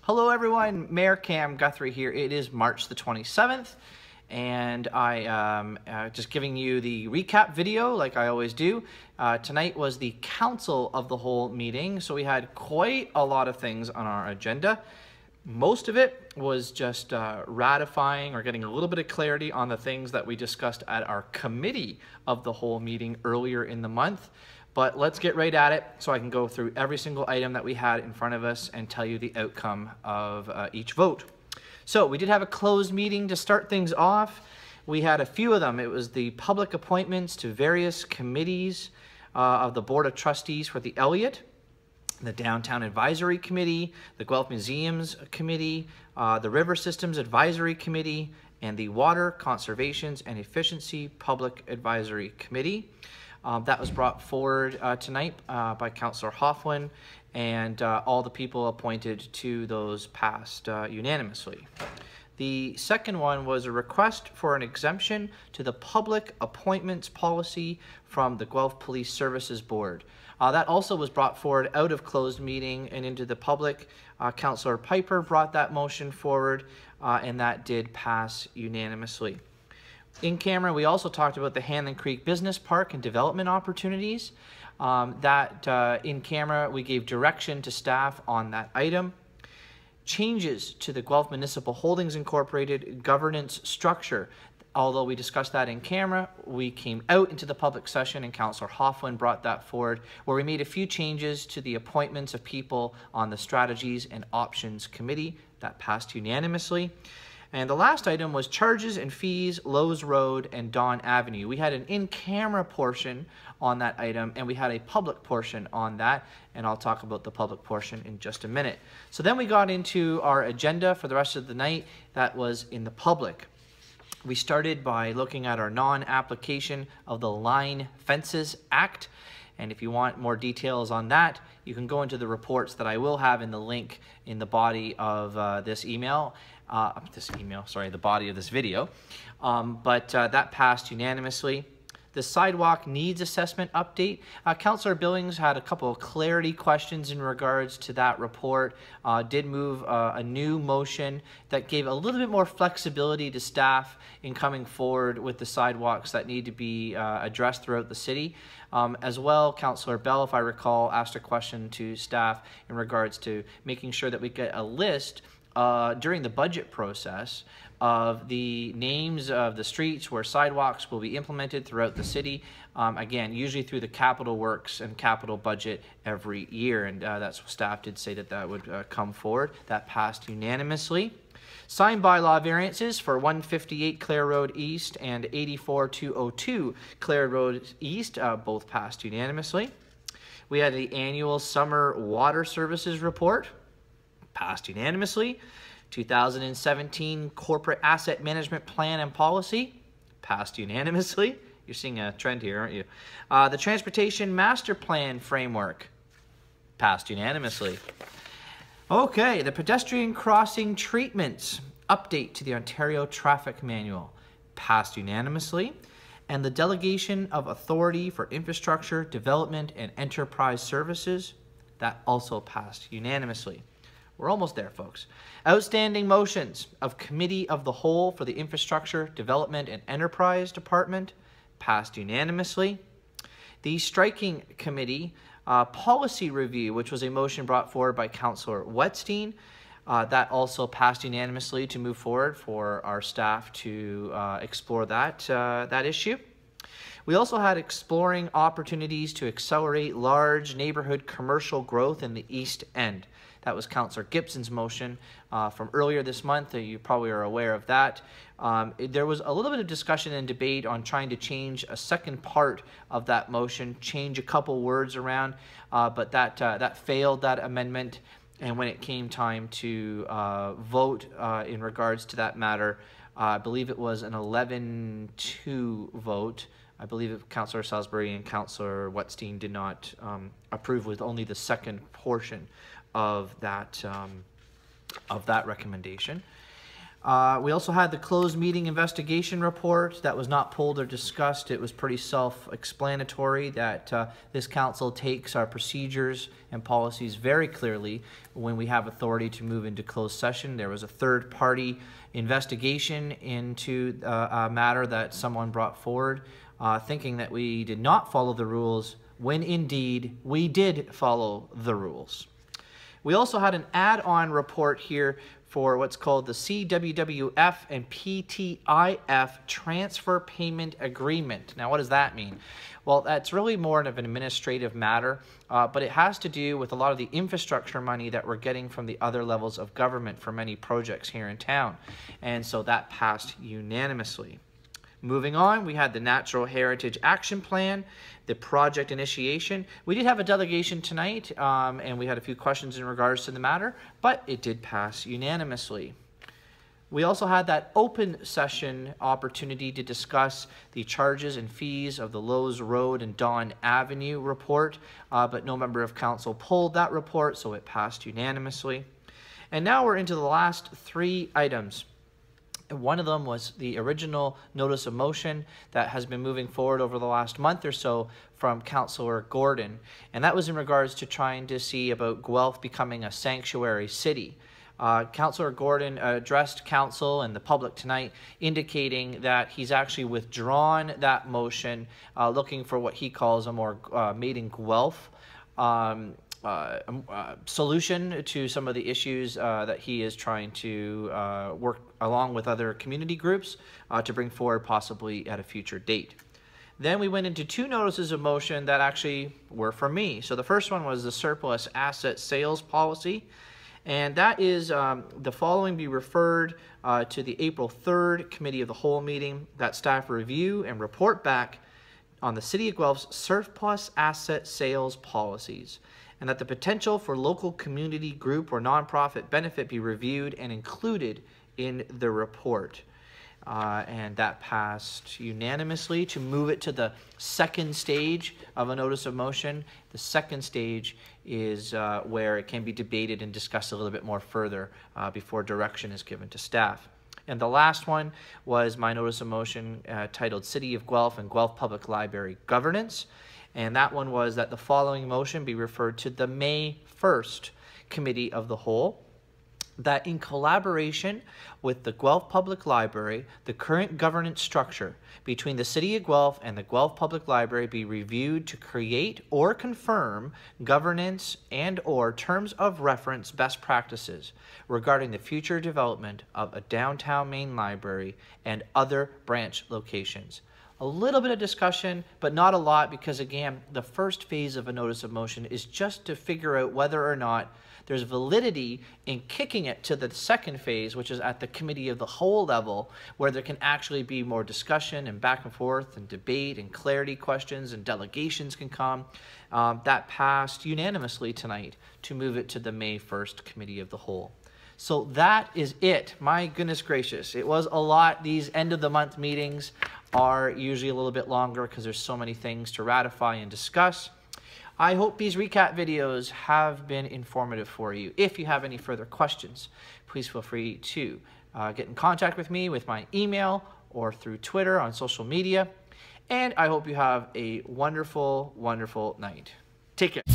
Hello everyone, Mayor Cam Guthrie here. It is March the 27th and I am just giving you the recap video like I always do. Tonight was the Council of the Whole meeting, so we had quite a lot of things on our agenda. Most of it was just ratifying or getting a little bit of clarity on the things that we discussed at our Committee of the Whole meeting earlier in the month. But let's get right at it so I can go through every single item that we had in front of us and tell you the outcome of each vote. So we did have a closed meeting to start things off. We had a few of them. It was the public appointments to various committees of the Board of Trustees for the Elliott, the Downtown Advisory Committee, the Guelph Museums Committee, the River Systems Advisory Committee, and the Water, Conservations and Efficiency Public Advisory Committee. That was brought forward tonight by Councillor Hoffwin, and all the people appointed to those passed unanimously. The second one was a request for an exemption to the public appointments policy from the Guelph Police Services Board. That also was brought forward out of closed meeting and into the public. Councillor Piper brought that motion forward, and that did pass unanimously. In camera, we also talked about the Hanlon Creek Business Park and development opportunities. In camera, we gave direction to staff on that item. Changes to the Guelph Municipal Holdings Incorporated governance structure. Although we discussed that in camera, we came out into the public session and Councillor Hoffwin brought that forward, where we made a few changes to the appointments of people on the Strategies and Options Committee. That passed unanimously. And the last item was charges and fees, Lowe's Road and Don Avenue. We had an in-camera portion on that item, and we had a public portion on that, and I'll talk about the public portion in just a minute. So then we got into our agenda for the rest of the night. That was in the public. We started by looking at our non-application of the Line Fences Act. And if you want more details on that, you can go into the reports that I will have in the link in the body of the body of this video. That passed unanimously. The sidewalk needs assessment update. Councillor Billings had a couple of clarity questions in regards to that report. Did move a new motion that gave a little bit more flexibility to staff in coming forward with the sidewalks that need to be addressed throughout the city. As well, Councillor Bell, if I recall, asked a question to staff in regards to making sure that we get a list during the budget process of the names of the streets where sidewalks will be implemented throughout the city. Again, usually through the capital works and capital budget every year, and that's what staff did say that would come forward. That passed unanimously. Sign bylaw variances for 158 Clare Road East and 84202 Clare Road East, both passed unanimously. We had the annual summer water services report, passed unanimously. 2017 corporate asset management plan and policy, passed unanimously. You're seeing a trend here, aren't you? The transportation master plan framework, passed unanimously. Okay, the pedestrian crossing treatments update to the Ontario Traffic Manual, passed unanimously. And the delegation of authority for infrastructure, development, and enterprise services, that also passed unanimously. We're almost there, folks. Outstanding motions of Committee of the Whole for the Infrastructure, Development, and Enterprise Department, passed unanimously. The Striking Committee Policy Review, which was a motion brought forward by Councillor Wetstein, that also passed unanimously to move forward for our staff to explore that issue. We also had exploring opportunities to accelerate large neighborhood commercial growth in the East End. That was Councillor Gibson's motion from earlier this month. You probably are aware of that. There was a little bit of discussion and debate on trying to change a second part of that motion, change a couple words around, but that failed, that amendment. And when it came time to vote in regards to that matter, I believe it was an 11-2 vote. I believe Councillor Salisbury and Councillor Wetstein did not approve with only the second portion of that recommendation. We also had the closed meeting investigation report that was not pulled or discussed. It was pretty self-explanatory that this council takes our procedures and policies very clearly when we have authority to move into closed session. There was a third-party investigation into a matter that someone brought forward, thinking that we did not follow the rules, when indeed we did follow the rules. We also had an add-on report here for what's called the CWWF and PTIF Transfer Payment Agreement. Now, what does that mean? Well, that's really more of an administrative matter, but it has to do with a lot of the infrastructure money that we're getting from the other levels of government for many projects here in town. And so that passed unanimously. Moving on, we had the Natural Heritage Action Plan, the project initiation. We did have a delegation tonight, and we had a few questions in regards to the matter, but it did pass unanimously. We also had that open session opportunity to discuss the charges and fees of the Lowe's Road and Don Avenue report, but no member of council pulled that report, so it passed unanimously. And now we're into the last three items. One of them was the original notice of motion that has been moving forward over the last month or so from Councillor Gordon, and that was in regards to trying to see about Guelph becoming a sanctuary city. Councillor Gordon addressed council and the public tonight, indicating that he's actually withdrawn that motion, looking for what he calls a more made in Guelph solution to some of the issues that he is trying to work along with other community groups to bring forward possibly at a future date. Then we went into two notices of motion that actually were from me. So the first one was the surplus asset sales policy, and that is the following be referred to the April 3rd Committee of the Whole meeting, that staff review and report back on the City of Guelph's surplus asset sales policies, and that the potential for local community group or nonprofit benefit be reviewed and included in the report. And that passed unanimously to move it to the second stage of a notice of motion. The second stage is where it can be debated and discussed a little bit more further before direction is given to staff. And the last one was my notice of motion titled City of Guelph and Guelph Public Library Governance. And that one was that the following motion be referred to the May 1st Committee of the Whole, that in collaboration with the Guelph Public Library, the current governance structure between the City of Guelph and the Guelph Public Library be reviewed to create or confirm governance and or terms of reference best practices regarding the future development of a downtown main library and other branch locations. A little bit of discussion, but not a lot, because again, the first phase of a notice of motion is just to figure out whether or not there's validity in kicking it to the second phase, which is at the Committee of the Whole level, where there can actually be more discussion and back and forth and debate and clarity questions and delegations can come. That passed unanimously tonight to move it to the May 1st Committee of the Whole. So that is it. My goodness gracious. It was a lot. These end of the month meetings are usually a little bit longer because there's so many things to ratify and discuss. I hope these recap videos have been informative for you. If you have any further questions, please feel free to get in contact with me with my email or through Twitter on social media. And I hope you have a wonderful, wonderful night. Take care.